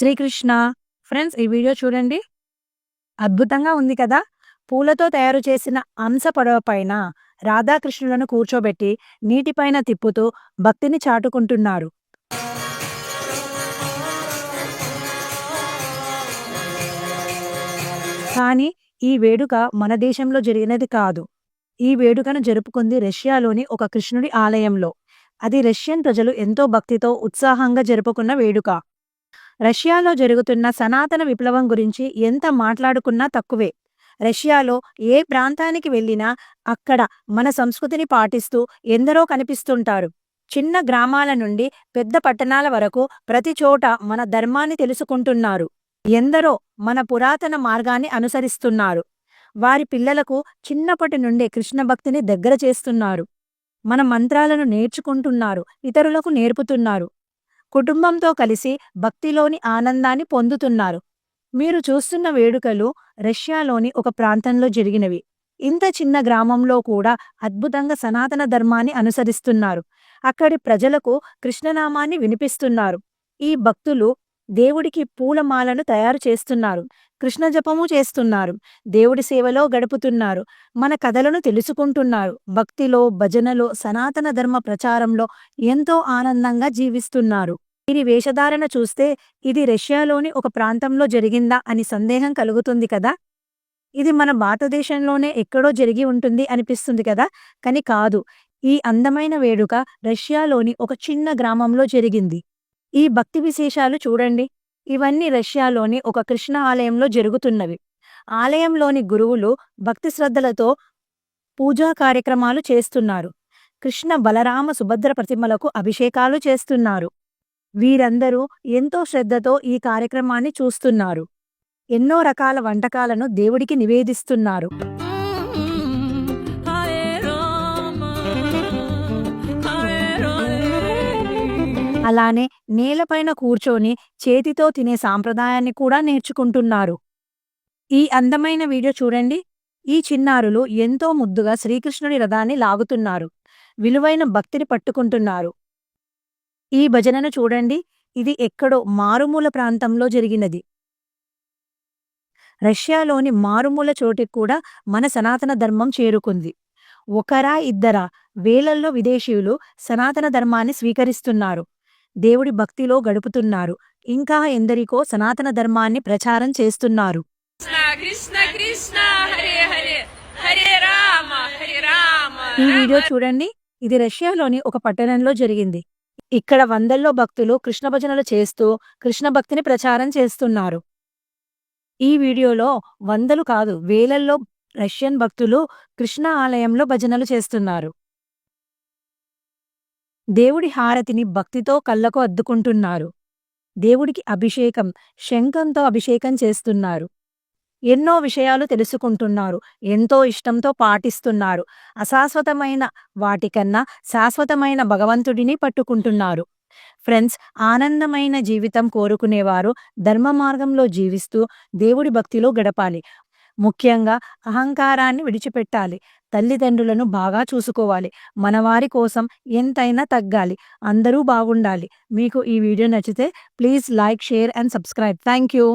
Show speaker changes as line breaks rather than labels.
Srikrishna. Friends, ఈ video చూడండి. అద్భుతంగా ఉంది కదా! పూలతో తయారు చేసిన అంశ పడవ పైన రాధాకృష్ణులను కూర్చోబెట్టి నీటిపైన తిప్పుతూ భక్తిని చాటుకుంటున్నారు. కానీ ఈ వేడుక మన దేశంలో జరిగినది కాదు. ఈ వేడుకను జరుపుకుంది రష్యాలోని ఒక కృష్ణుడి ఆలయంలో. అది రష్యన్ ప్రజలు ఎంతో భక్తితో, ఉత్సాహంగా జరుపుకున్న వేడుక. రష్యాలో జరుగుతున్న సనాతన విప్లవం గురించి ఎంత మాట్లాడుకున్నా తక్కువే. రష్యాలో ఏ ప్రాంతానికి వెళ్ళినా అక్కడ మన సంస్కృతిని పాటిస్తూ ఎందరో కనిపిస్తుంటారు. చిన్న గ్రామాల నుండి పెద్ద పట్టణాల వరకు ప్రతి చోట మన ధర్మాన్ని తెలుసుకుంటున్నారు. ఎందరో మన పురాతన మార్గాన్ని అనుసరిస్తున్నారు. వారి పిల్లలకు చిన్నప్పటి నుండే కృష్ణ భక్తిని దగ్గర చేస్తున్నారు. మన మంత్రాలను నేర్చుకుంటున్నారు, ఇతరులకు నేర్పుతున్నారు. కుటుంబంతో కలిసి భక్తిలోని ఆనందాన్ని పొందుతున్నారు. మీరు చూస్తున్న వేడుకలు రష్యాలోని ఒక ప్రాంతంలో జరిగినవి. ఇంత చిన్న గ్రామంలో కూడా అద్భుతంగా సనాతన ధర్మాన్ని అనుసరిస్తున్నారు. అక్కడి ప్రజలకు కృష్ణనామాన్ని వినిపిస్తున్నారు. ఈ భక్తులు దేవుడికి పూలమాలను తయారు చేస్తున్నారు, కృష్ణ జపము చేస్తున్నారు, దేవుడి సేవలో గడుపుతున్నారు, మన కథలను తెలుసుకుంటున్నారు. భక్తిలో, భజనలో, సనాతన ధర్మ ప్రచారంలో ఎంతో ఆనందంగా జీవిస్తున్నారు. వీరి వేషధారణ చూస్తే ఇది రష్యాలోని ఒక ప్రాంతంలో జరిగిందా అని సందేహం కలుగుతుంది కదా. ఇది మన భారతదేశంలోనే ఎక్కడో జరిగి ఉంటుంది అనిపిస్తుంది కదా. కానీ కాదు. ఈ అందమైన వేడుక రష్యాలోని ఒక చిన్న గ్రామంలో జరిగింది. ఈ భక్తి విశేషాలు చూడండి. ఇవన్నీ రష్యాలోని ఒక కృష్ణ ఆలయంలో జరుగుతున్నవి. ఆలయంలోని గురువులు భక్తి శ్రద్ధలతో పూజా కార్యక్రమాలు చేస్తున్నారు. కృష్ణ, బలరామ, సుభద్ర ప్రతిమలకు అభిషేకాలు చేస్తున్నారు. వీరందరూ ఎంతో శ్రద్ధతో ఈ కార్యక్రమాన్ని చూస్తున్నారు. ఎన్నో రకాల వంటకాలను దేవుడికి నివేదిస్తున్నారు. అలానే నేలపైన కూర్చొని చేతితో తినే సాంప్రదాయాన్ని కూడా నేర్చుకుంటున్నారు. ఈ అందమైన వీడియో చూడండి. ఈ చిన్నారులు ఎంతో ముద్దుగా శ్రీకృష్ణుడి రథాన్ని లాగుతున్నారు. విలువైన భక్తిని పట్టుకుంటున్నారు. ఈ భజనను చూడండి. ఇది ఎక్కడో మారుమూల ప్రాంతంలో జరిగినది. రష్యాలోని మారుమూల చోటికి కూడా మన సనాతన ధర్మం చేరుకుంది. ఒకరా ఇద్దరా, వేలల్లో విదేశీయులు సనాతన ధర్మాన్ని స్వీకరిస్తున్నారు. దేవుడి భక్తిలో గడుపుతున్నారు. ఇంకా ఎందరికో సనాతన ధర్మాన్ని ప్రచారం చేస్తున్నారు. ఈ వీడియో చూడండి. ఇది రష్యాలోని ఒక పట్టణంలో జరిగింది. ఇక్కడ వందల్లో భక్తులు కృష్ణ భజనలు చేస్తూ కృష్ణ భక్తిని ప్రచారం చేస్తున్నారు. ఈ వీడియోలో వందలు కాదు, వేలల్లో రష్యన్ భక్తులు కృష్ణ ఆలయంలో భజనలు చేస్తున్నారు. దేవుడి హారతిని భక్తితో కళ్ళకు అద్దుకుంటున్నారు. దేవుడికి అభిషేకం, శంఖంతో అభిషేకం చేస్తున్నారు. ఎన్నో విషయాలు తెలుసుకుంటున్నారు. ఎంతో ఇష్టంతో పాటిస్తున్నారు. అశాశ్వతమైన వాటికన్నా శాశ్వతమైన భగవంతుడిని పట్టుకుంటున్నారు. ఫ్రెండ్స్, ఆనందమైన జీవితం కోరుకునేవారు ధర్మ మార్గంలో జీవిస్తూ దేవుడి భక్తిలో గడపాలి. ముఖ్యంగా అహంకారాన్ని విడిచిపెట్టాలి. తల్లిదండ్రులను బాగా చూసుకోవాలి. మనవారి కోసం ఎంతైనా తగ్గాలి. అందరూ బాగుండాలి. మీకు ఈ వీడియో నచ్చితే please like, share and subscribe. Thank you.